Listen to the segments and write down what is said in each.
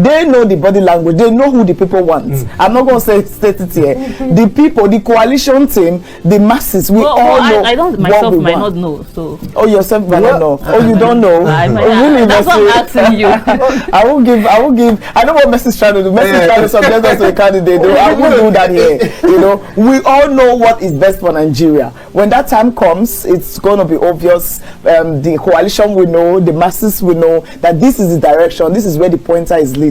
They know the body language. They know who the people want. I'm not going to say state it here. The people, the coalition team, the masses, we all know. I don't myself might not know. So. Oh, yourself might not know. Oh, you don't know. Really, that's what I'm asking you. I will give. I know what Messi is trying to do. Messi is trying to subject us to a candidate. I won't do that here. You know, we all know what is best for Nigeria. When that time comes, it's going to be obvious. The coalition will know, the masses will know that this is the direction, this is where the pointer is leading.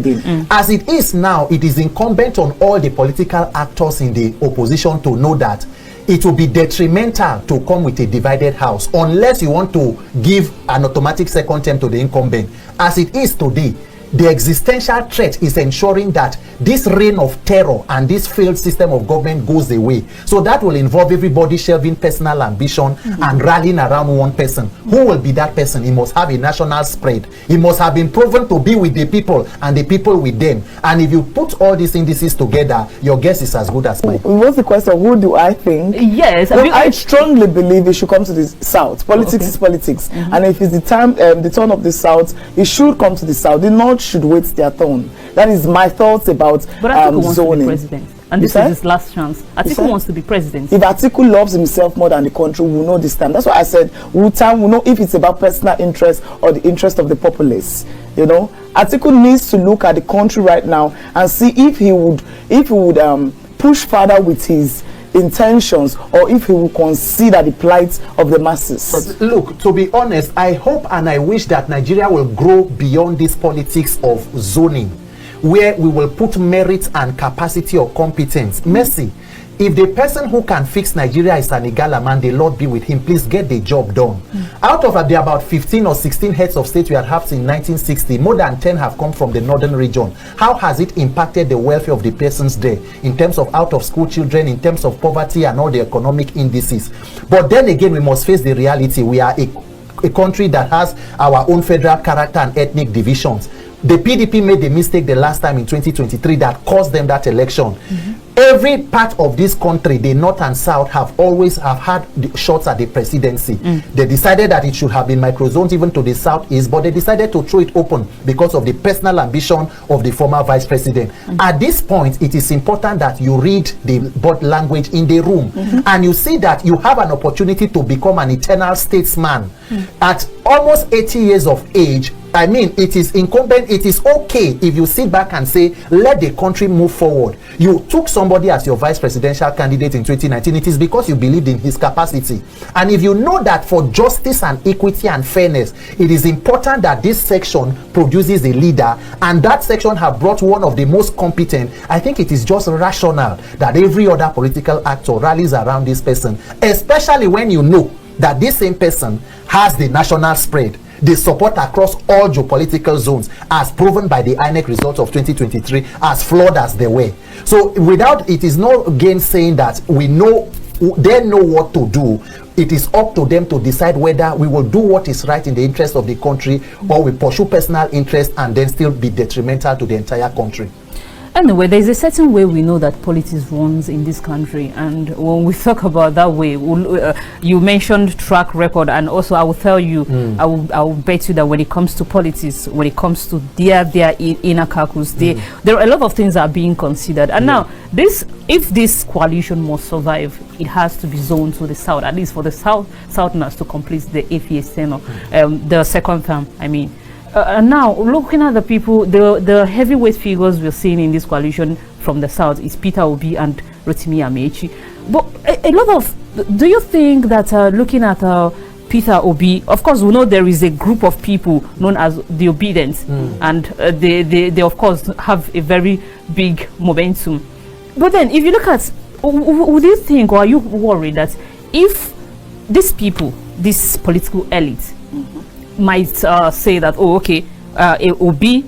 As it is now, it is incumbent on all the political actors in the opposition to know that it will be detrimental to come with a divided house unless you want to give an automatic second term to the incumbent. As it is today, the existential threat is ensuring that this reign of terror and this failed system of government goes away. So that will involve everybody shelving personal ambition and rallying around one person. Who will be that person? He must have a national spread. He must have been proven to be with the people and the people with them. And if you put all these indices together, your guess is as good as mine. What's the question? Who do I think? Yes. Well, I strongly believe it should come to the South. Politics is politics. And if it's the turn of the South, it should come to the South. The North should wait their turn. That is my thoughts about zoning. President, and this is his last chance. Atiku wants to be president. If Atiku loves himself more than the country, we'll know this time. That's why I said we'll know if it's about personal interest or the interest of the populace. You know, Atiku needs to look at the country right now and see if he would push further with his intentions, or if he will consider the plight of the masses. Look, to be honest, I hope and I wish that Nigeria will grow beyond this politics of zoning, where we will put merit and capacity or competence. Mercy, if the person who can fix Nigeria is an Igala man, the Lord be with him, please get the job done. Out of the about 15 or 16 heads of state we had had in 1960, more than 10 have come from the northern region. How has it impacted the welfare of the persons there in terms of out-of-school children, in terms of poverty and all the economic indices? But then again, we must face the reality. We are a country that has our own federal character and ethnic divisions. The PDP made the mistake the last time in 2023 that cost them that election. Every part of this country, the north and south, have always had the shots at the presidency. They decided that it should have been microzones even to the southeast, but they decided to throw it open because of the personal ambition of the former vice president. At this point, it is important that you read the body language in the room and you see that you have an opportunity to become an eternal statesman. At almost 80 years of age, I mean, it is incumbent, it is okay if you sit back and say, let the country move forward. You took somebody as your vice presidential candidate in 2019, it is because you believed in his capacity. And if you know that for justice and equity and fairness, it is important that this section produces a leader, and that section have brought one of the most competent, I think it is just rational that every other political actor rallies around this person, especially when you know that this same person has the national spread, the support across all geopolitical zones, as proven by the INEC results of 2023, as flawed as they were. So without, it is no gainsaying that we know, they know what to do. It is up to them to decide whether we will do what is right in the interest of the country, or we pursue personal interest and then still be detrimental to the entire country. Anyway, there's a certain way we know that politics runs in this country, and when we talk about that way, you mentioned track record, and also I will tell you, I will bet you that when it comes to politics, when it comes to their inner calculus, there are a lot of things that are being considered. And now, if this coalition must survive, it has to be zoned to the south, at least for the Southerners to complete the 8 years tenure, the second term, I mean. Now, looking at the people, the heavyweight figures we're seeing in this coalition from the south is Peter Obi and Rotimi Amechi. But a lot of, do you think that looking at Peter Obi, of course, we know there is a group of people known as the Obedience, and they of course have a very big momentum. But then, if you look at, would you think, or are you worried that if these people, this political elite, might say that, oh, okay, it will be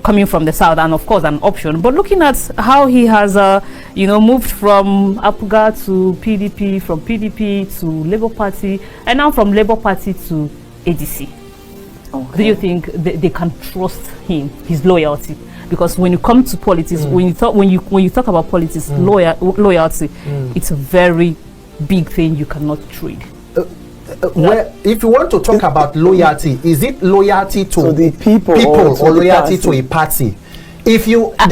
coming from the south, and of course an option, but looking at how he has moved from APGA to PDP, from PDP to Labour Party, and now from Labour Party to ADC, do you think they can trust him, his loyalty? Because when you come to politics, when you talk about politics, loyalty, it's a very big thing you cannot trade. Well, if you want to talk about loyalty, is it loyalty to the people or to loyalty to a party? If you to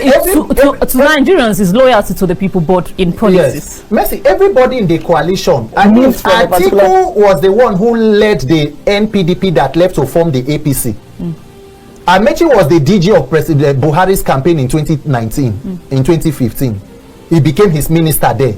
Nigerians is loyalty to the people, but in politics. Yes. Mercy, everybody in the coalition. I mean, Moves from a Atiku particular- was the one who led the NPDP that left to form the APC. Amechi was the DG of President Buhari's campaign in 2019, in 2015. He became his minister there.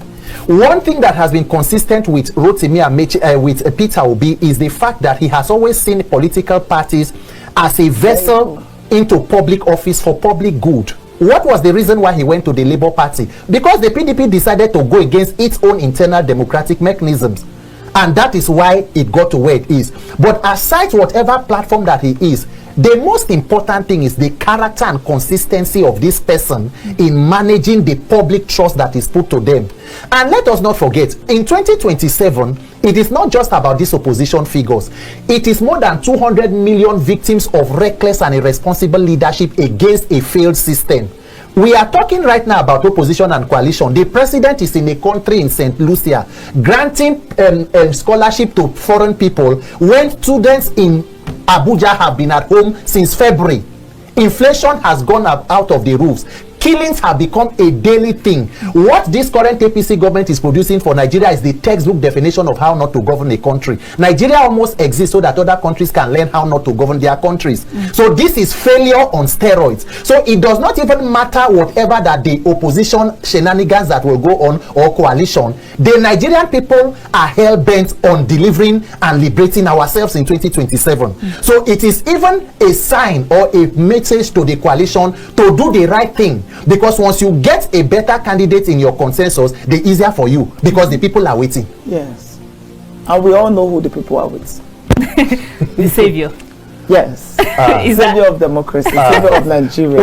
One thing that has been consistent with Rotimi Amechi, with Peter Obi, is the fact that he has always seen political parties as a vessel into public office for public good. What was the reason why he went to the Labour Party? Because the PDP decided to go against its own internal democratic mechanisms. And that is why it got to where it is. But aside whatever platform that he is, the most important thing is the character and consistency of this person in managing the public trust that is put to them. And let us not forget, in 2027, it is not just about these opposition figures. It is more than 200 million victims of reckless and irresponsible leadership against a failed system. We are talking right now about opposition and coalition. The president is in a country in St. Lucia granting scholarship to foreign people when students in Abuja have been at home since February. Inflation has gone up out of the roofs. Killings have become a daily thing. What this current APC government is producing for Nigeria is the textbook definition of how not to govern a country. Nigeria almost exists so that other countries can learn how not to govern their countries. So this is failure on steroids. So it does not even matter whatever that the opposition shenanigans that will go on or coalition. The Nigerian people are hell-bent on delivering and liberating ourselves in 2027. So it is even a sign or a message to the coalition to do the right thing. Because once you get a better candidate in your consensus, the easier for you because the people are waiting. Yes. And we all know who the people are with. The savior. Yes. Is that Savior of democracy, savior of Nigeria.